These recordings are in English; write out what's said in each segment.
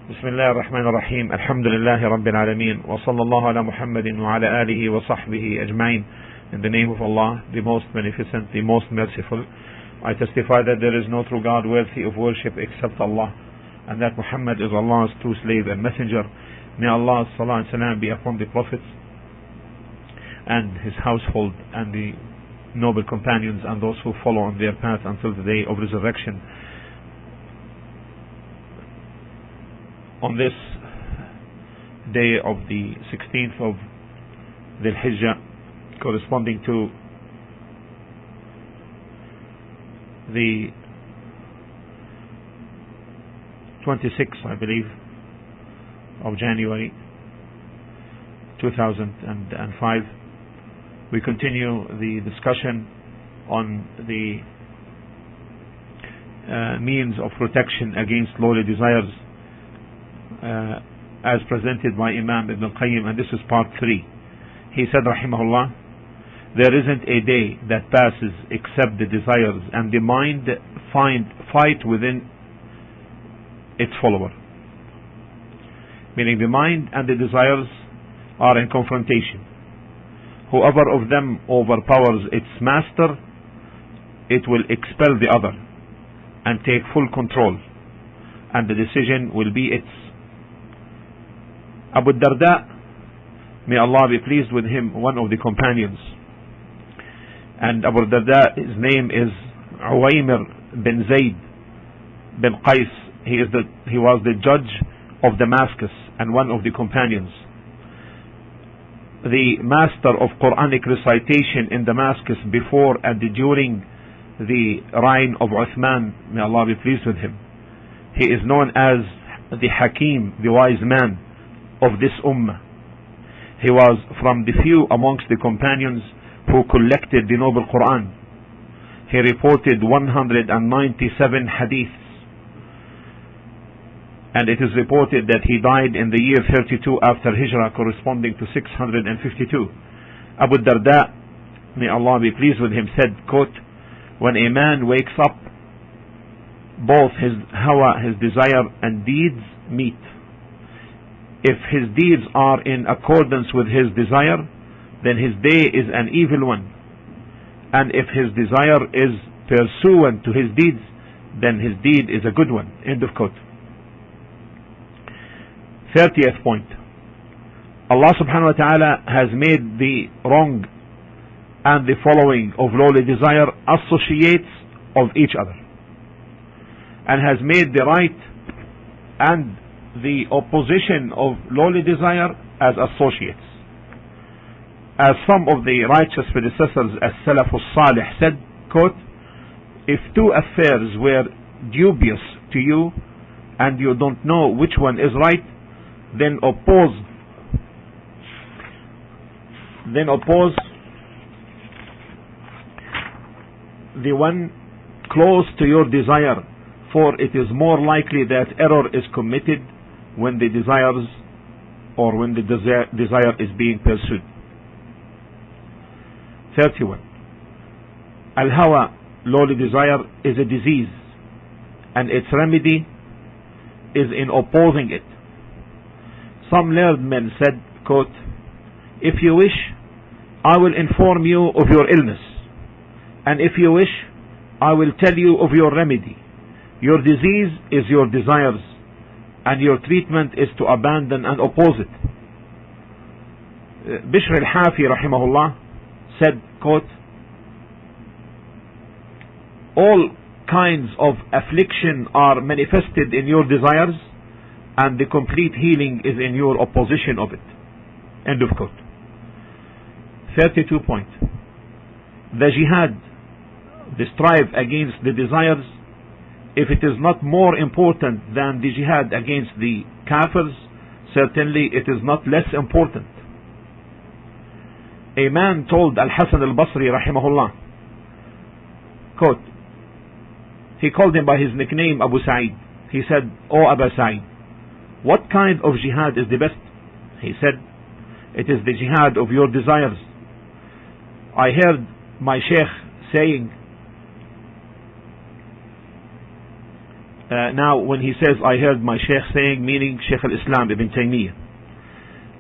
بسم الله الرحمن الرحيم. الحمد لله رب العالمين وصلى الله على محمد وعلى آله وصحبه أجمعين. In the name of Allah, the most beneficent, the most merciful, I testify that there is no true God worthy of worship except Allah, and that Muhammad is Allah's true slave and messenger. May Allah's salah and salam be upon the prophets and his household and the noble companions and those who follow on their path until the day of resurrection. On this day of the 16th of Dhul Hijjah, corresponding to the 26th, I believe, of January 2005, we continue the discussion on the means of protection against lowly desires as presented by Imam Ibn al-Qayyim, and this is part 3. He said, rahimahullah, there isn't a day that passes except the desires and the mind fight within its follower. Meaning the mind and the desires are in confrontation. Whoever of them overpowers its master, it will expel the other and take full control, and the decision will be its. Abu Darda, may Allah be pleased with him, one of the companions, and Abu Darda, his name is Uwaymir bin Zayd bin Qais. He was the judge of Damascus and one of the companions. The master of Quranic recitation in Damascus before and during the reign of Uthman, may Allah be pleased with him. He is known as the Hakim, the wise man of this ummah. He was from the few amongst the companions who collected the noble Quran. He reported 197 hadiths, and it is reported that he died in the year 32 after Hijrah, corresponding to 652. Abu Darda, may Allah be pleased with him, said, quote, when a man wakes up, both his hawa, his desire, and deeds meet. If his deeds are in accordance with his desire, then his day is an evil one. And if his desire is pursuant to his deeds, then his deed is a good one. End of quote. 30th point. Allah subhanahu wa ta'ala has made the wrong and the following of lowly desire associates of each other, and has made the right and the opposition of lowly desire as associates. As some of the righteous predecessors as Salafus Salih said, quote, if two affairs were dubious to you and you don't know which one is right, then oppose the one close to your desire, for it is more likely that error is committed when the desires or when the desire is being pursued. 31. AlHawaa, lowly desire, is a disease, and its remedy is in opposing it. Some learned men said, quote, if you wish, I will inform you of your illness, and if you wish, I will tell you of your remedy. Your disease is your desires, and your treatment is to abandon and oppose it. Bishr al-Hafi rahimahullah said, quote, all kinds of affliction are manifested in your desires, and the complete healing is in your opposition of it. End of quote. 32 point. The jihad, the strive against the desires, if it is not more important than the jihad against the kafirs, certainly it is not less important. A man told Al-Hasan al-Basri rahimahullah, quote, he called him by his nickname Abu Sa'id. He said, O Abu Sa'id, what kind of jihad is the best? He said, it is the jihad of your desires. I heard my sheikh saying, now when he says I heard my Sheikh saying, meaning Sheikh al-Islam Ibn Taymiyyah,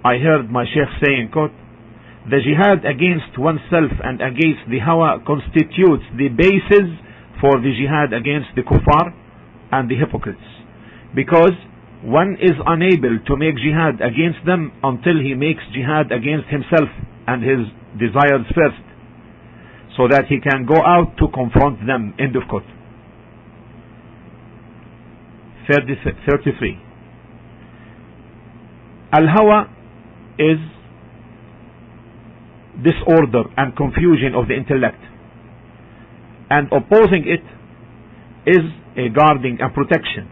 I heard my Sheikh saying, quote, the jihad against oneself and against the hawa constitutes the basis for the jihad against the kuffar and the hypocrites, because one is unable to make jihad against them until he makes jihad against himself and his desires first, so that he can go out to confront them. End of quote. 33. Al-Hawa is disorder and confusion of the intellect, and opposing it is a guarding and protection.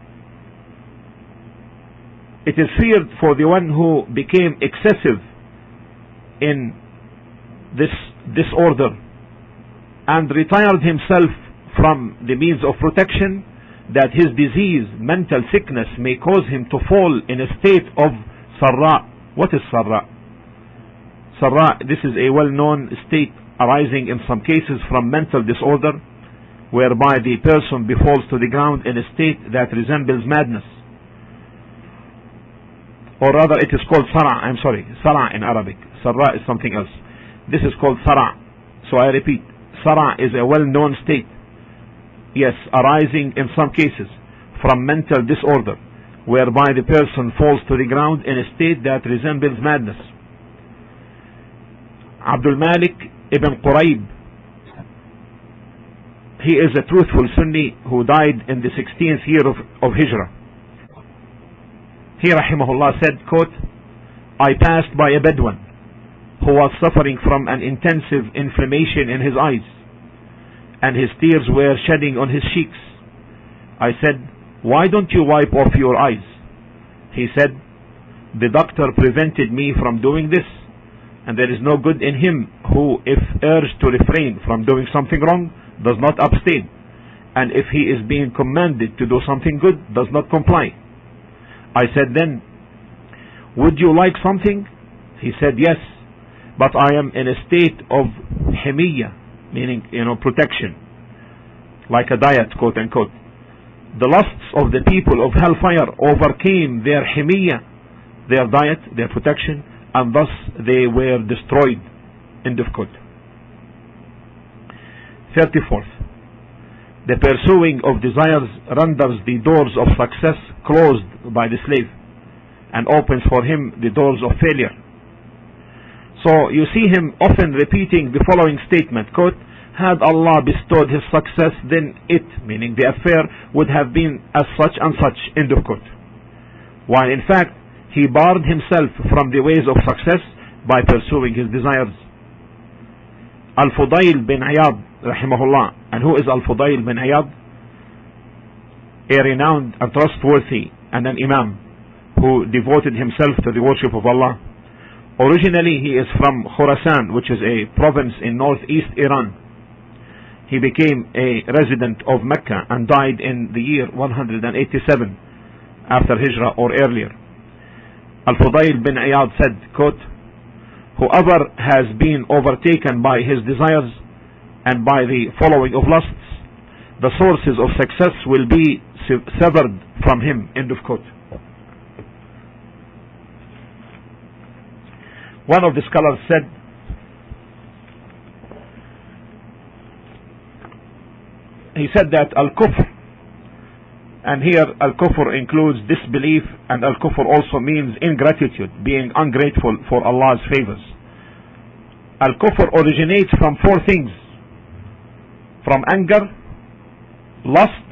It is feared for the one who became excessive in this disorder and retired himself from the means of protection, that his disease, mental sickness, may cause him to fall in a state of sarra. What is sarra? Sarra, this is a well-known state arising in some cases from mental disorder, whereby the person befalls to the ground in a state that resembles madness. Or rather, it is called sara. I'm sorry, sara in Arabic. Sarra is something else. This is called sara. So I repeat, sara is a well-known state, yes, arising in some cases from mental disorder, whereby the person falls to the ground in a state that resembles madness. Abdul Malik ibn Quraib, he is a truthful Sunni who died in the 16th year of Hijrah. He rahimahullah said, quote, I passed by a Bedouin who was suffering from an intensive inflammation in his eyes, and his tears were shedding on his cheeks. I said, why don't you wipe off your eyes? He said, the doctor prevented me from doing this, and there is no good in him who, if urged to refrain from doing something wrong, does not abstain, and if he is being commanded to do something good, does not comply. I said then, would you like something? He said, yes, but I am in a state of himiyya, meaning, protection, like a diet, quote unquote. The lusts of the people of hellfire overcame their himiyya, their diet, their protection, and thus they were destroyed. End of quote. 34th. The pursuing of desires renders the doors of success closed by the slave and opens for him the doors of failure. So you see him often repeating the following statement, quote, had Allah bestowed his success, then it, meaning the affair, would have been as such and such, end of quote. While in fact, he barred himself from the ways of success by pursuing his desires. Al-Fudayl bin Iyad, rahimahullah. And who is Al-Fudayl bin Iyad? A renowned and trustworthy and an imam who devoted himself to the worship of Allah. Originally he is from Khorasan, which is a province in northeast Iran. He became a resident of Mecca and died in the year 187 after Hijrah or earlier. Al-Fudayl bin Iyad said, quote, whoever has been overtaken by his desires and by the following of lusts, the sources of success will be severed from him, end of quote. One of the scholars said, he said that al-kufr, and here al-kufr includes disbelief, and al-kufr also means ingratitude, being ungrateful for Allah's favors. Al-kufr originates from four things: from anger, lust,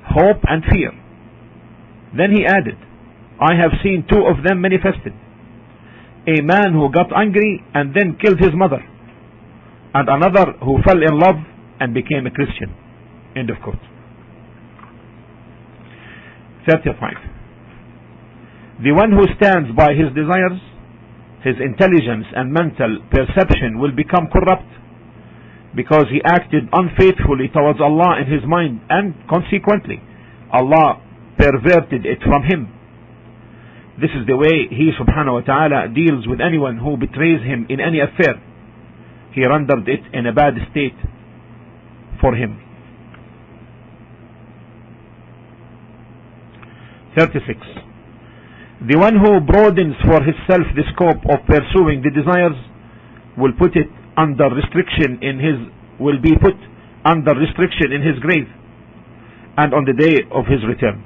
hope, and fear. Then he added, I have seen two of them manifested: a man who got angry and then killed his mother, and another who fell in love and became a Christian. End of quote. 35. The one who stands by his desires, his intelligence and mental perception will become corrupt, because he acted unfaithfully towards Allah in his mind, and consequently Allah perverted it from him. This is the way He subhanahu wa ta'ala deals with anyone who betrays Him in any affair. He rendered it in a bad state for him. 36. The one who broadens for himself the scope of pursuing the desires will be put under restriction in his grave and on the day of his return.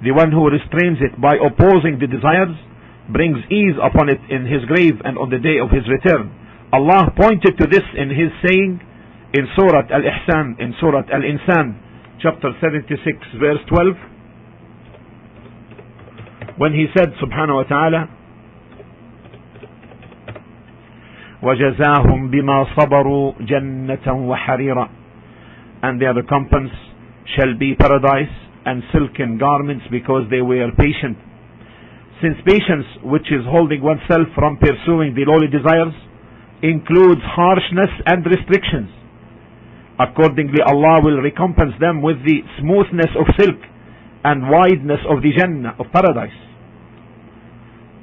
The one who restrains it by opposing the desires brings ease upon it in his grave and on the day of his return. Allah pointed to this in his saying in Surah Al-Ihsan, in Surah Al-Insan, chapter 76, verse 12, when he said, subhanahu wa ta'ala, وَجَزَاهُمْ بِمَا صَبَرُوا جَنَّةً وَحَرِيرًا, and their recompense shall be paradise and silken garments because they were patient. Since patience, which is holding oneself from pursuing the lowly desires, includes harshness and restrictions, accordingly Allah will recompense them with the smoothness of silk and wideness of the Jannah, of paradise.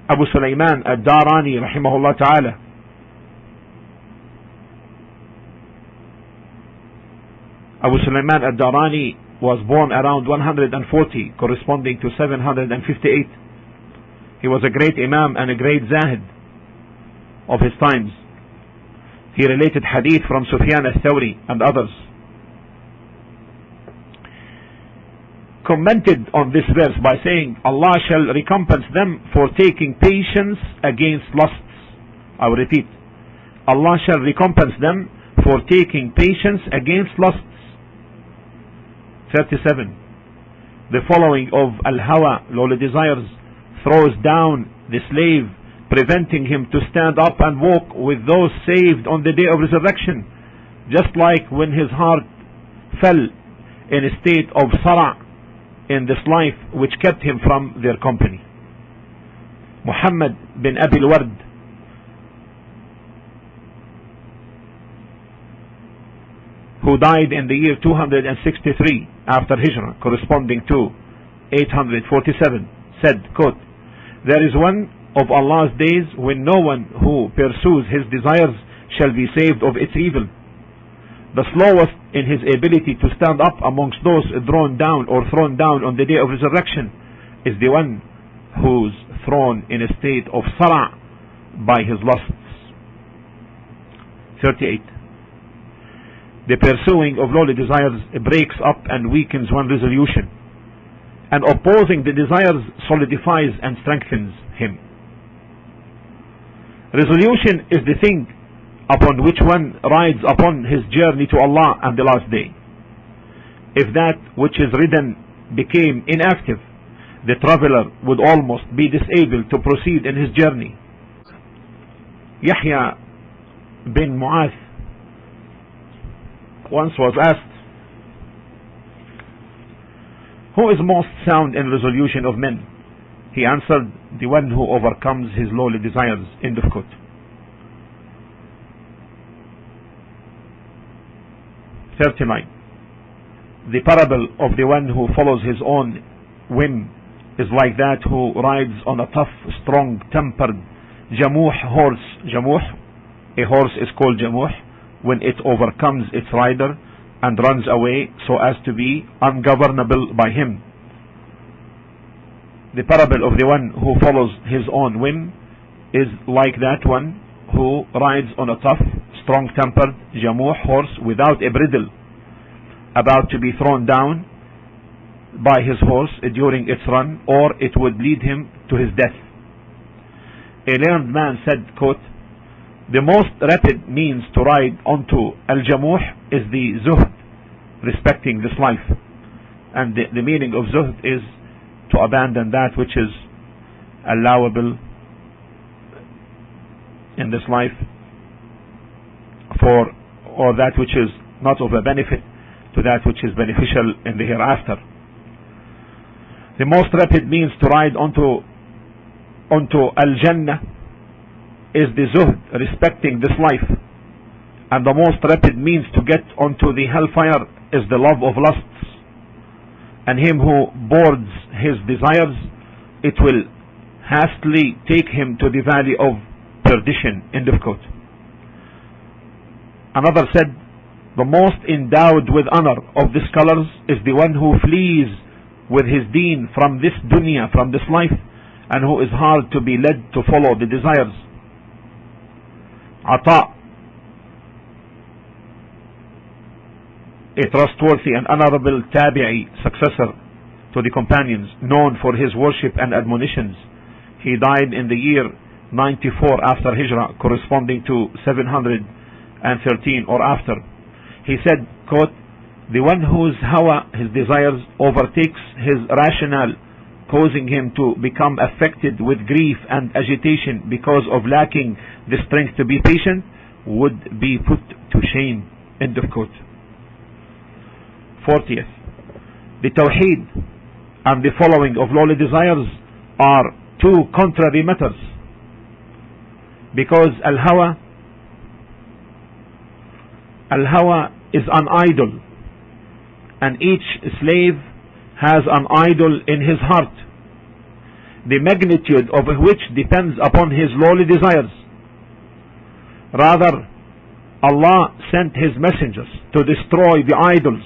Abu Sulaiman ad-Darani rahimahullah ta'ala, Abu Sulaiman ad-Darani was born around 140, corresponding to 758. He was a great Imam and a great Zahid of his times. He related hadith from Sufyan al-Thawri and others. Commented on this verse by saying, Allah shall recompense them for taking patience against lusts. I will repeat. Allah shall recompense them for taking patience against lusts. 37. The following of AlHawaa, lowly desires, throws down the slave, preventing him to stand up and walk with those saved on the day of resurrection, just like when his heart fell in a state of sara' in this life, which kept him from their company. Muhammad bin Abi al-Ward, who died in the year 263 after Hijrah, corresponding to 847, said, quote, there is one of Allah's days when no one who pursues his desires shall be saved of its evil. The slowest in his ability to stand up amongst those thrown down on the day of resurrection is the one who's thrown in a state of sara' by his lusts. 38. The pursuing of lowly desires breaks up and weakens one resolution, and opposing the desires solidifies and strengthens him. Resolution is the thing upon which one rides upon his journey to Allah and the last day. If that which is ridden became inactive, the traveler would almost be disabled to proceed in his journey. Yahya bin Mu'adh once was asked, who is most sound in resolution of men? He answered, the one who overcomes his lowly desires. End of quote. 39. The parable of the one who follows his own whim is like that who rides on a tough, strong-tempered jamuh horse. Jamuh, a horse is called jamuh when it overcomes its rider and runs away so as to be ungovernable by him. The parable of the one who follows his own whim is like that one who rides on a tough, strong-tempered jamuh horse without a bridle, about to be thrown down by his horse during its run, or it would lead him to his death. A learned man said, quote, the most rapid means to ride onto al-jamuh is the zuhd, respecting this life. And the meaning of zuhd is to abandon that which is allowable in this life or that which is not of a benefit to that which is beneficial in the hereafter. The most rapid means to ride onto al-jannah is the zuhd, respecting this life, and the most rapid means to get onto the hellfire is the love of lusts, and him who boards his desires, it will hastily take him to the valley of perdition. End of quote. Another said, the most endowed with honor of the scholars is the one who flees with his deen from this dunya, from this life, and who is hard to be led to follow the desires. Ata, a trustworthy and honorable tabi'i successor to the companions, known for his worship and admonitions. He died in the year 94 after Hijrah, corresponding to 713 or after. He said, quote, "The one whose hawa, his desires, overtakes his rationale, causing him to become affected with grief and agitation because of lacking the strength to be patient, would be put to shame." End of quote. 40th, the Tawheed and the following of lowly desires are two contrary matters, because Al-Hawa is an idol, and each slave has an idol in his heart, the magnitude of which depends upon his lowly desires. Rather, Allah sent his messengers to destroy the idols,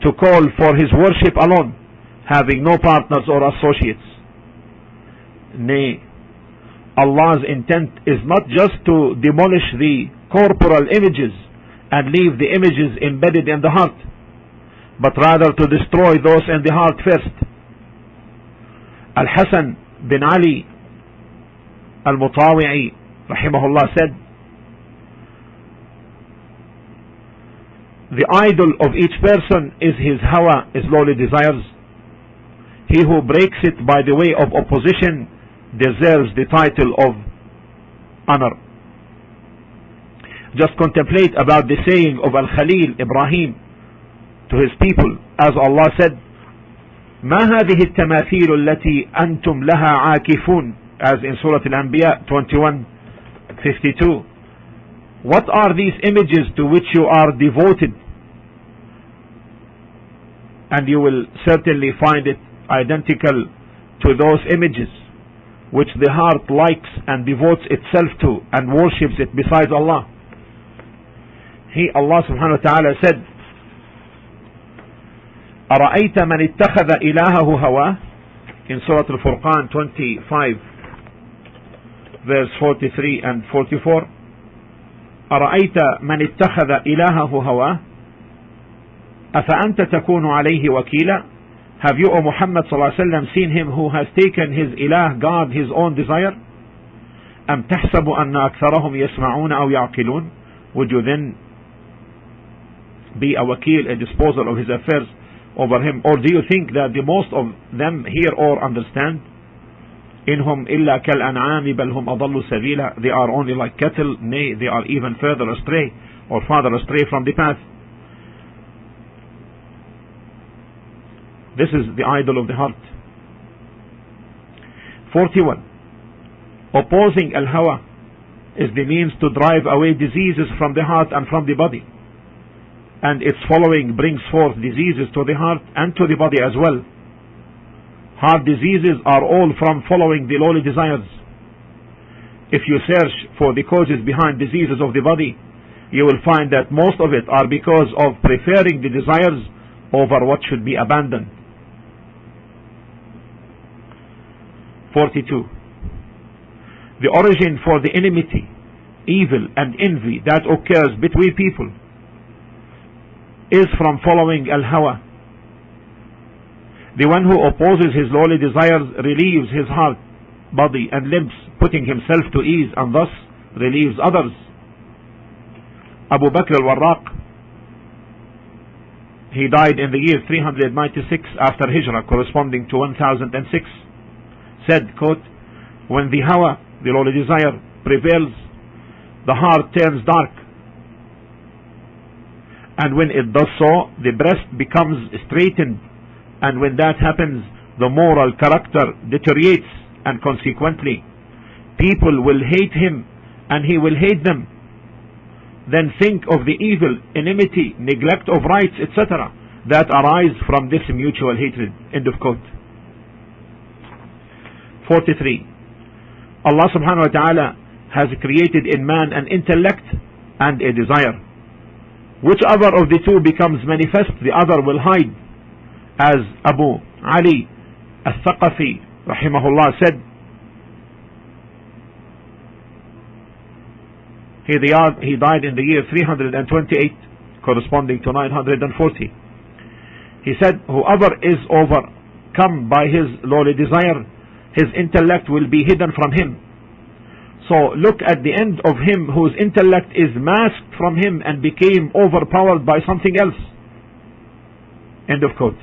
to call for his worship alone, having no partners or associates. Nay, Allah's intent is not just to demolish the corporal images and leave the images embedded in the heart, but rather to destroy those in the heart first. Al-Hasan bin Ali al-Mutawi'i rahimahullah said, "The idol of each person is his hawa, his lowly desires. He who breaks it by the way of opposition deserves the title of honor." Just contemplate about the saying of Al-Khalil Ibrahim to his people, as Allah said, "Ma هذه التماثيل التي أنتم لها عاكفون," as in Surah Al-Anbiya 21:52. What are these images to which you are devoted? And you will certainly find it identical to those images which the heart likes and devotes itself to and worships it besides Allah. Allah subhanahu wa ta'ala said, أَرَأَيْتَ مَنِ اتَّخَذَ إِلَهَهُ هَوَاهُ, in Surah Al-Furqan 25 verse 43 and 44. أَرَأَيْتَ مَنِ اتَّخَذَ إِلَهَهُ هَوَاهُ أَفَأَنْتَ تَكُونُ عَلَيْهِ وَكِيلًا. Have you, O Muhammad sallallahu alaihi wasallam, seen him who has taken his ilah, God, his own desire? أَمْ تَحْسَبُ أَنَّ أَكْثَرَهُمْ يَسْمَعُونَ أَوْ يَعْقِلُونَ. Would you then be a wakil, a disposer of his affairs over him? Or do you think that the most of them hear or understand? إِنْهُمْ إِلَّا كَالْأَنْعَامِ بَلْ هُمْ أَضَلُّ سَبِيلًا. They are only like cattle, nay, they are even further astray or farther astray from the path. This is the idol of the heart. 41. Opposing al-hawa is the means to drive away diseases from the heart and from the body, and its following brings forth diseases to the heart and to the body as well. Heart diseases are all from following the lowly desires. If you search for the causes behind diseases of the body, you will find that most of it are because of preferring the desires over what should be abandoned. 42. The origin for the enmity, evil and envy that occurs between people is from following al-hawa. The one who opposes his lowly desires relieves his heart, body and limbs, putting himself to ease, and thus relieves others. Abu Bakr al-Warraq, he died in the year 396 after Hijrah, corresponding to 1006, said, quote, "When the hawa, the lowly desire, prevails, the heart turns dark, and when it does so, the breast becomes straightened, and when that happens, the moral character deteriorates, and consequently people will hate him and he will hate them. Then think of the evil, enmity, neglect of rights, etc. that arise from this mutual hatred." End of quote. 43. Allah subhanahu wa ta'ala has created in man an intellect and a desire. Whichever of the two becomes manifest, the other will hide. as Abu Ali al-Thaqafi rahimahullah said, he died in the year 328, corresponding to 940. He said, whoever is overcome by his lowly desire, his intellect will be hidden from him. So look at the end of him whose intellect is masked from him and became overpowered by something else. End of quote.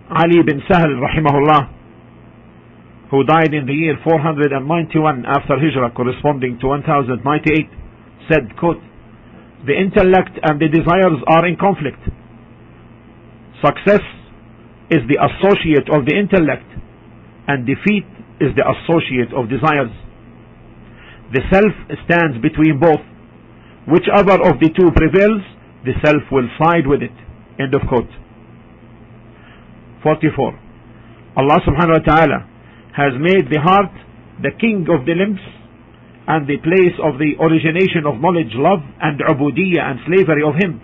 Ali bin Sahl rahimahullah, who died in the year 491 after Hijrah, corresponding to 1098, said, quote, the intellect and the desires are in conflict. Success is the associate of the intellect, and defeat is the associate of desires. The self stands between both. Whichever of the two prevails, the self will side with it. End of quote. 44. Allah subhanahu wa ta'ala has made the heart the king of the limbs and the place of the origination of knowledge, love and ubudiyyah and slavery of him.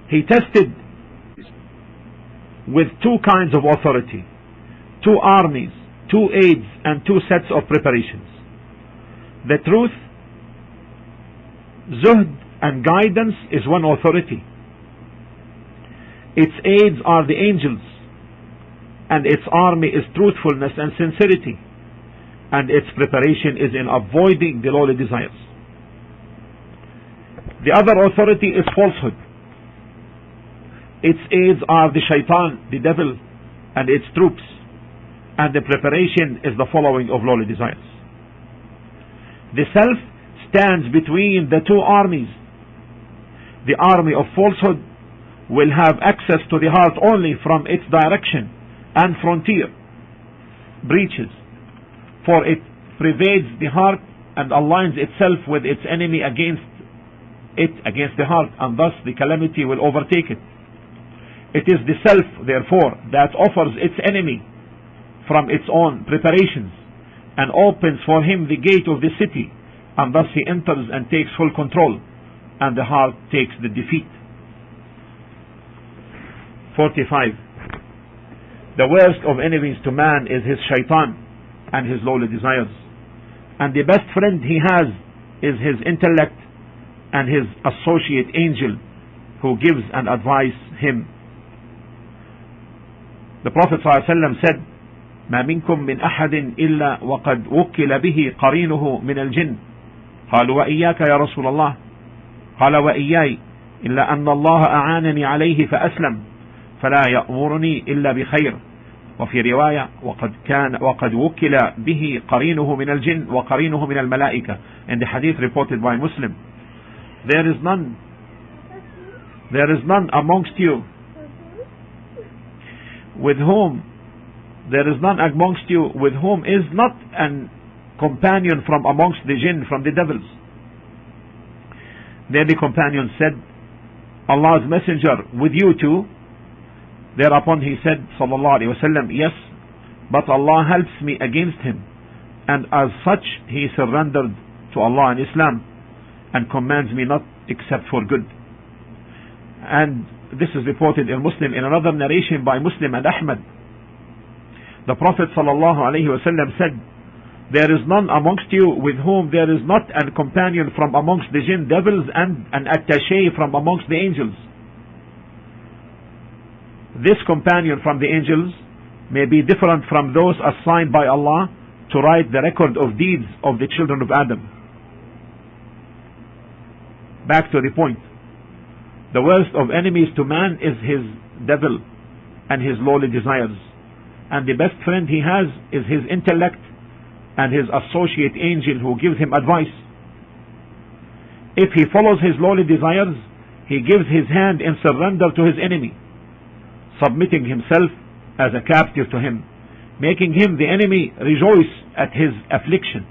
He tested with two kinds of authority, two armies, two aids and two sets of preparations. The truth, zuhd and guidance is one authority. Its aids are the angels, and its army is truthfulness and sincerity, and its preparation is in avoiding the lowly desires. The other authority is falsehood. Its aids are the shaitan, the devil, and its troops, and the preparation is the following of lowly desires. The self stands between the two armies. The army of falsehood will have access to the heart only from its direction and frontier breaches, for it pervades the heart and aligns itself with its enemy against the heart, and thus the calamity will overtake it. It is the self, therefore, that offers its enemy from its own preparations and opens for him the gate of the city, and thus he enters and takes full control, and the heart takes the defeat. 45. The worst of enemies to man is his shaitan and his lowly desires, and the best friend he has is his intellect and his associate angel who gives and advises him. The Prophet ﷺ said, ما منكم من أحد إلا وقد وكل به قرينه من الجن قالوا وإياك يا رسول الله قال وإياي إلا أن الله أعانني عليه فأسلم فلا يأمرني إلا بخير وفي رواية وقد وكل به قرينه من الجن وقرينه من الملائكة. In the hadith reported by Muslim, there is none amongst you with whom is not an companion from amongst the jinn, from the devils. Then the companion said, Allah's messenger, with you too? Thereupon he said, sallallahu alaihi wasallam, yes, but Allah helps me against him, and as such he surrendered to Allah and Islam, and commands me not except for good. And this is reported in Muslim in another narration by Muslim and Ahmad. The Prophet sallallahu alaihi wasallam said, there is none amongst you with whom there is not a companion from amongst the jinn, devils, and an attaché from amongst the angels. This companion from the angels may be different from those assigned by Allah to write the record of deeds of the children of Adam. Back to the point. The worst of enemies to man is his devil and his lowly desires, and the best friend he has is his intellect and his associate angel who gives him advice. If he follows his lowly desires, he gives his hand in surrender to his enemy, submitting himself as a captive to him, making him, the enemy, rejoice at his affliction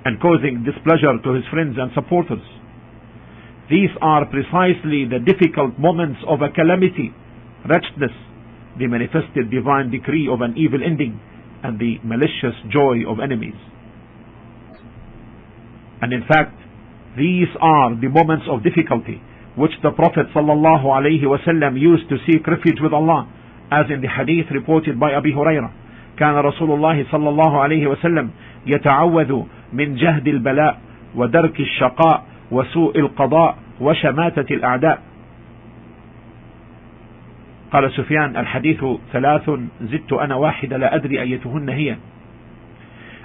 and causing displeasure to his friends and supporters. These are precisely the difficult moments of a calamity, wretchedness, the manifested divine decree of an evil ending, and the malicious joy of enemies. And in fact, these are the moments of difficulty which the Prophet sallallahu alaihi wasallam used to seek refuge with Allah, as in the hadith reported by Abu Hurairah. كان رسول الله صلى الله عليه وسلم يتعوذ من جهد البلاء ودرك الشقاء وسوء القضاء وشماتة الأعداء. قال سفيان: الحديث ثلاث زدت أنا واحدة لا أدري أيتهن هي.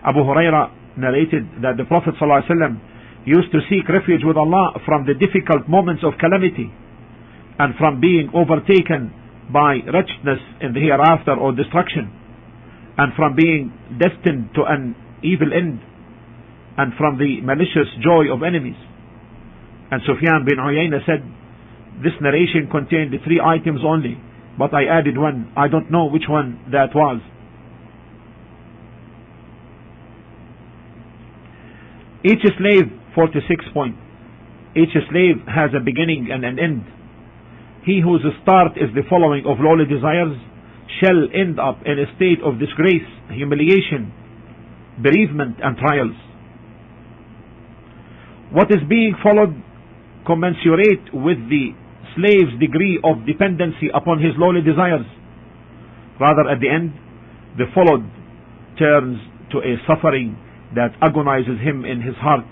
Abu Hurairah narrated that the Prophet ﷺ used to seek refuge with Allah from the difficult moments of calamity and from being overtaken by wretchedness in the hereafter or destruction, and from being destined to an evil end, and from the malicious joy of enemies. And Sufyan bin Uyayna said, this narration contained the three items only, but I added one. I don't know which one that was. Each slave, 46 point. Each slave has a beginning and an end. He whose start is the following of lowly desires shall end up in a state of disgrace, humiliation, bereavement and trials. What is being followed commensurate with the slave's degree of dependency upon his lowly desires. Rather, at the end, the followed turns to a suffering that agonizes him in his heart.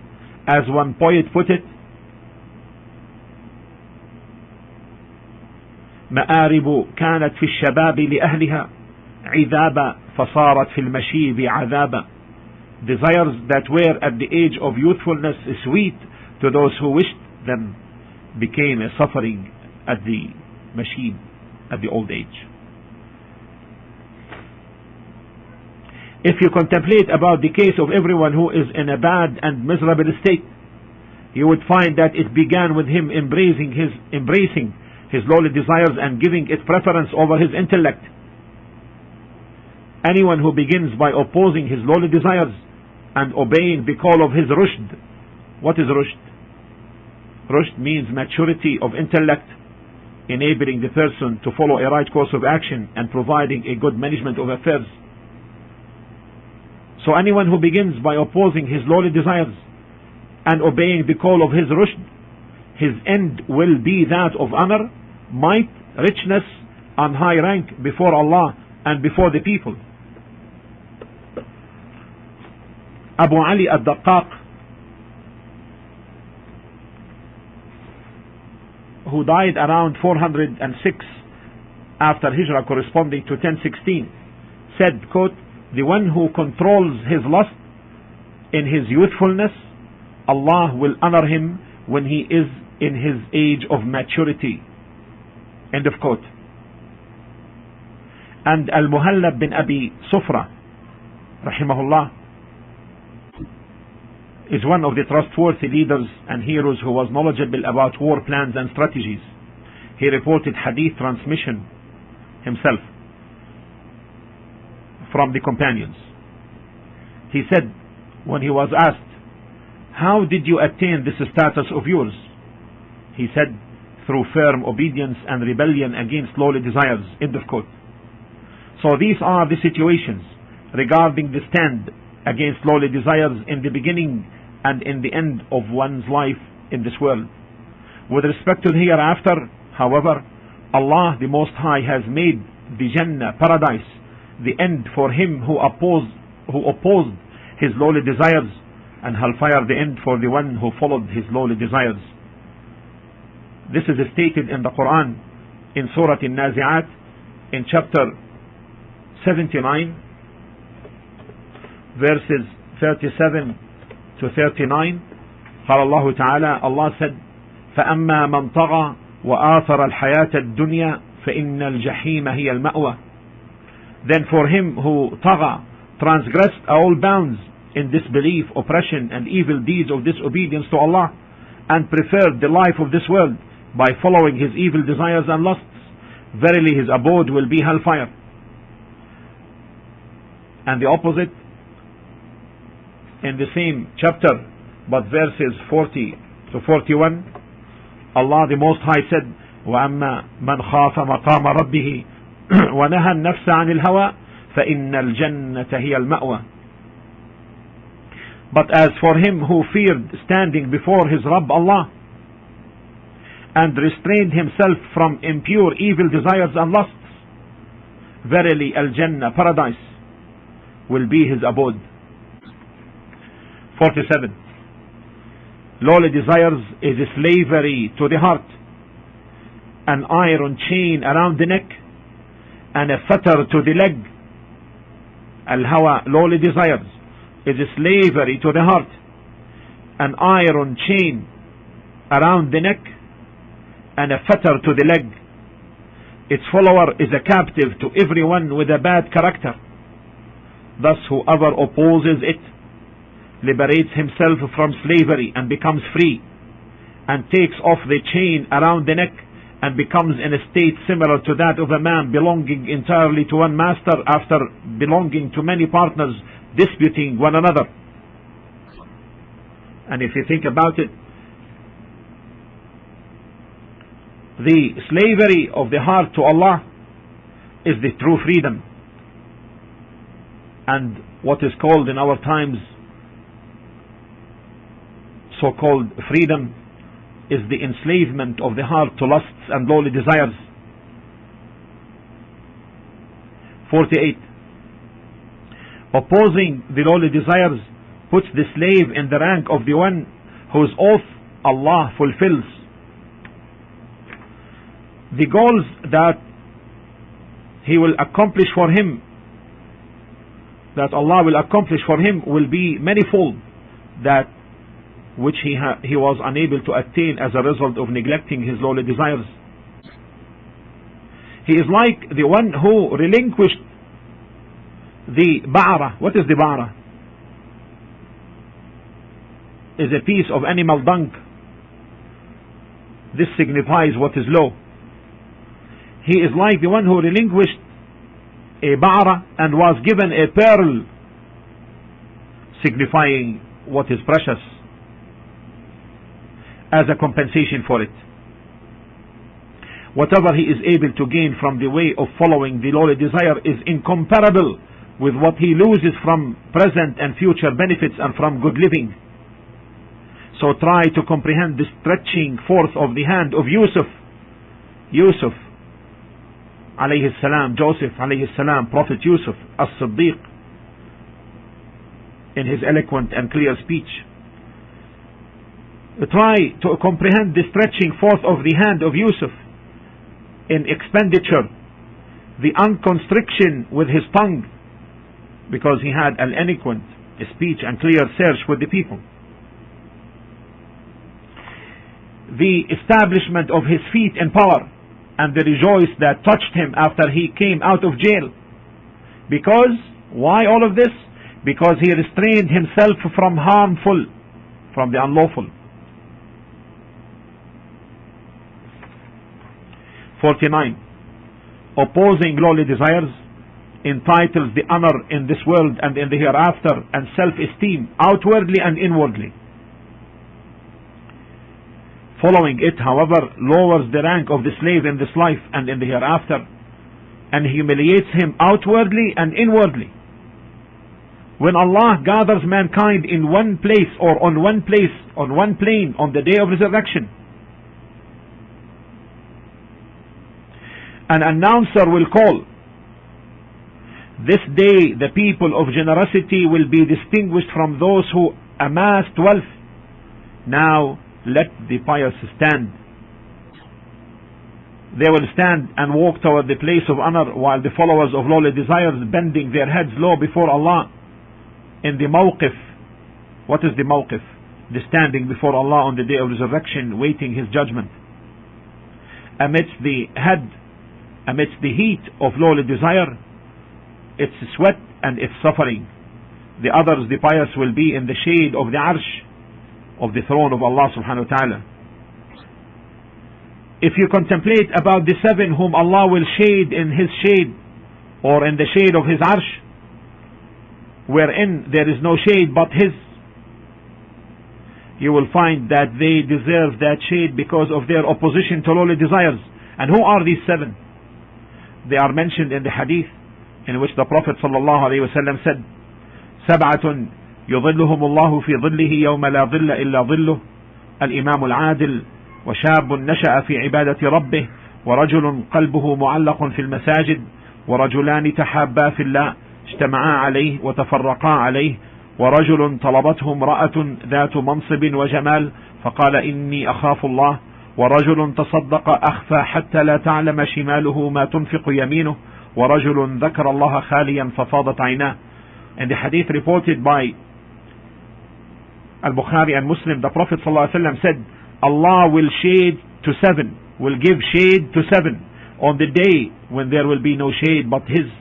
As one poet put it, مآرب كانت في الشباب لأهلها عذابا فصارت في المشيب عذابا. Desires that were at the age of youthfulness sweet to those who wished them became a suffering at the mashib, at the old age. If you contemplate about the case of everyone who is in a bad and miserable state, you would find that it began with him embracing his lowly desires and giving it preference over his intellect. Anyone who begins by opposing his lowly desires and obeying the call of his rushd. What is rushd? Rushd means maturity of intellect, enabling the person to follow a right course of action and providing a good management of affairs. So anyone who begins by opposing his lowly desires and obeying the call of his rushd, his end will be that of honor, might, richness, and high rank before Allah and before the people. Abu Ali al-Daqqaq, who died around 406 after Hijrah, corresponding to 1016, said, quote, the one who controls his lust in his youthfulness, Allah will honor him when he is in his age of maturity. End of quote. And Al-Muhallab bin Abi Sufra, rahimahullah, is one of the trustworthy leaders and heroes who was knowledgeable about war plans and strategies. He reported hadith transmission himself from the companions. He said, when he was asked, how did you attain this status of yours? He said, through firm obedience and rebellion against lowly desires. End of quote. So these are the situations regarding the stand against lowly desires in the beginning and in the end of one's life in this world. With respect to the hereafter, however, Allah the Most High has made the Jannah, paradise, the end for him who opposed his lowly desires, and hellfire the end for the one who followed his lowly desires. This is stated in the Quran in Surah An-Nazi'at in chapter 79 verses 37 to 39. قال الله تعالى, Allah said, فأما من طغى وآثر الحياة الدنيا فإن الجحيم هي المأوى. Then for him who طغى, transgressed all bounds in disbelief, oppression and evil deeds of disobedience to Allah, and preferred the life of this world by following his evil desires and lusts, verily his abode will be hellfire. And the opposite in the same chapter, but verses 40 to 41, Allah the Most High said, وَأَمَّا مَنْ خَافَ مَقَامَ رَبِّهِ وَنَهَى النَّفْسَ عَنِ الْهَوَى فَإِنَّ الْجَنَّةَ هِيَ الْمَأْوَى. But as for him who feared standing before his Rabb Allah and restrained himself from impure evil desires and lusts, verily Al-Jannah, paradise, will be his abode. 47. Lowly desires is slavery to the heart, an iron chain around the neck, and a fetter to the leg. Al-Hawa, lowly desires, is slavery to the heart, an iron chain around the neck, and a fetter to the leg. Its follower is a captive to everyone with a bad character. Thus whoever opposes it liberates himself from slavery and becomes free, and takes off the chain around the neck and becomes in a state similar to that of a man belonging entirely to one master after belonging to many partners disputing one another. And if you think about it, the slavery of the heart to Allah is the true freedom, and what is called in our times so-called freedom is the enslavement of the heart to lusts and lowly desires. 48. Opposing the lowly desires puts the slave in the rank of the one whose oath Allah fulfills. The goals that he will accomplish for him, that Allah will accomplish for him, will be manifold, that which he was unable to attain as a result of neglecting his lowly desires. He is like the one who relinquished the ba'ara. What is the ba'ara? Is a piece of animal dung. This signifies what is low. He is like the one who relinquished a ba'ara and was given a pearl, signifying what is precious, as a compensation for it. Whatever he is able to gain from the way of following the lowly desire is incomparable with what he loses from present and future benefits and from good living. So try to comprehend the stretching forth of the hand of Yusuf alayhi salam, Joseph alayhi salam, Prophet Yusuf as-Siddiq, in his eloquent and clear speech. Try to comprehend the stretching forth of the hand of Yusuf in expenditure, the unconstriction with his tongue, because he had an eloquent speech and clear search with the people. The establishment of his feet in power, and the rejoice that touched him after he came out of jail. Because, why all of this? Because he restrained himself from harmful, from the unlawful. 49. Opposing lowly desires entitles the honor in this world and in the hereafter, and self-esteem outwardly and inwardly. Following it, however, lowers the rank of the slave in this life and in the hereafter, and humiliates him outwardly and inwardly. When Allah gathers mankind in one place, or on one place, on one plane, on the day of resurrection, an announcer will call, "This day the people of generosity will be distinguished from those who amassed wealth. Now let the pious stand." They will stand and walk toward the place of honor, while the followers of lowly desires, bending their heads low before Allah, in the mawqif. What is the mawqif? The standing before Allah on the day of resurrection, waiting His judgment. Amidst the heat of lowly desire, its sweat and its suffering, the others, the pious, will be in the shade of the arsh of the throne of Allah subhanahu wa ta'ala. If you contemplate about the seven whom Allah will shade in His shade, or in the shade of His arsh, wherein there is no shade but His, you will find that they deserve that shade because of their opposition to lowly desires. And who are these seven? They are mentioned in the hadith in which the Prophet sallallahu alaihi wasallam said, "سبعة يظلهم الله في ظله يوم لا ظل إلا ظله الإمام العادل وشاب نشأ في عبادة ربه ورجل قلبه معلق في المساجد ورجلان تحابا في الله اجتمعا عليه وتفرقا عليه ورجل طلبته امرأة ذات منصب وجمال فقال إني أخاف الله ورجل تصدق أخفى حتى لا تعلم شماله ما تنفق يمينه ورجل ذكر الله خاليا ففاضت عيناه. And the hadith reported by Al-Bukhari and Muslim, the Prophet ﷺ said, Allah will shade to 7, will give shade to 7 on the day when there will be no shade but His,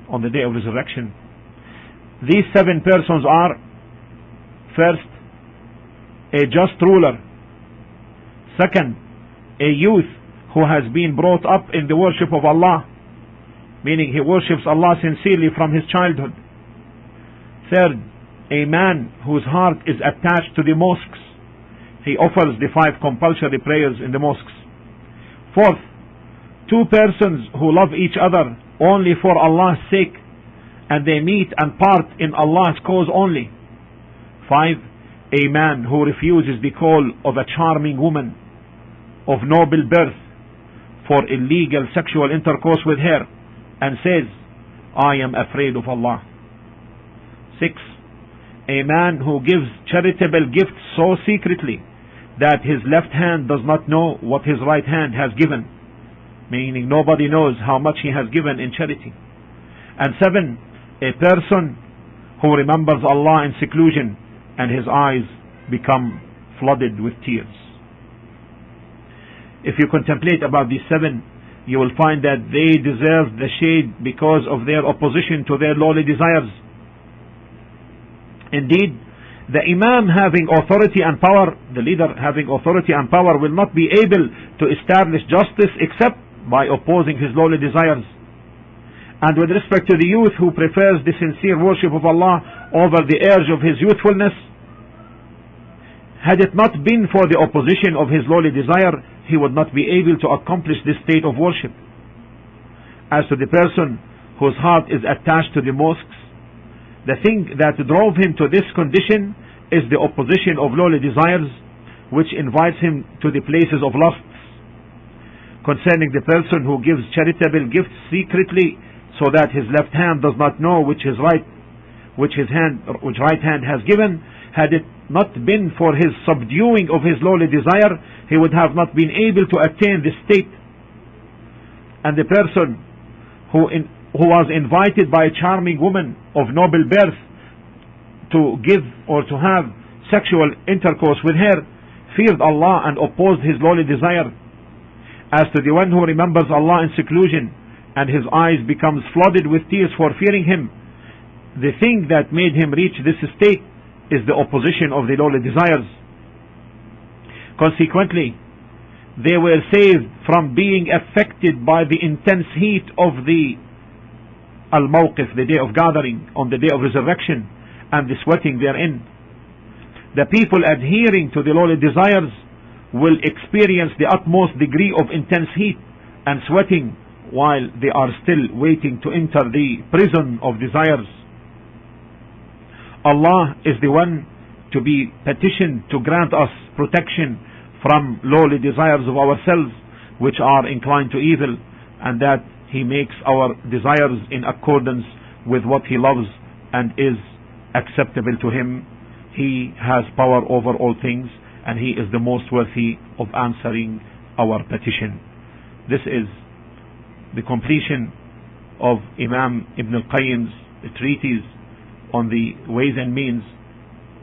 on the day of resurrection. These 7 persons are: first, a just ruler; second, a youth who has been brought up in the worship of Allah, meaning he worships Allah sincerely from his childhood; third, a man whose heart is attached to the mosques, he offers the 5 compulsory prayers in the mosques; fourth, 2 persons who love each other only for Allah's sake and they meet and part in Allah's cause only; 5, a man who refuses the call of a charming woman of noble birth for illegal sexual intercourse with her and says, I am afraid of Allah; 6, a man who gives charitable gifts so secretly that his left hand does not know what his right hand has given, meaning nobody knows how much he has given in charity; and 7, a person who remembers Allah in seclusion and his eyes become flooded with tears. If you contemplate about these 7, you will find that they deserve the shade because of their opposition to their lowly desires. Indeed, the Imam having authority and power, the leader having authority and power, will not be able to establish justice except by opposing his lowly desires. And with respect to the youth who prefers the sincere worship of Allah over the urge of his youthfulness, had it not been for the opposition of his lowly desire, he would not be able to accomplish this state of worship. As to the person whose heart is attached to the mosques, the thing that drove him to this condition is the opposition of lowly desires, which invites him to the places of lusts. Concerning the person who gives charitable gifts secretly, so that his left hand does not know which right hand has given, had it not been for his subduing of his lowly desire, he would have not been able to attain this state. And the person who was invited by a charming woman of noble birth to give or to have sexual intercourse with her, feared Allah and opposed his lowly desire. As to the one who remembers Allah in seclusion and his eyes becomes flooded with tears for fearing Him, the thing that made him reach this state is the opposition of the lowly desires. Consequently, they were saved from being affected by the intense heat of the Al-Mawqif, the day of gathering, on the day of resurrection, and the sweating therein. The people adhering to the lowly desires will experience the utmost degree of intense heat and sweating while they are still waiting to enter the prison of desires. Allah is the one to be petitioned to grant us protection from lowly desires of ourselves which are inclined to evil, and that He makes our desires in accordance with what He loves and is acceptable to Him. He has power over all things, and He is the most worthy of answering our petition. This is the completion of Imam Ibn al-Qayyim's treatise on the ways and means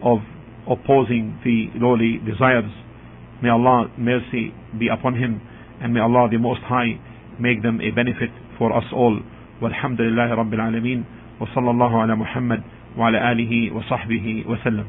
of opposing the lowly desires. May Allah's mercy be upon him, and may Allah the Most High make them a benefit for us all. Walhamdulillahi Rabbil Alameen, wa sallallahu ala Muhammad wa ala alihi wa sahbihi wa sallam.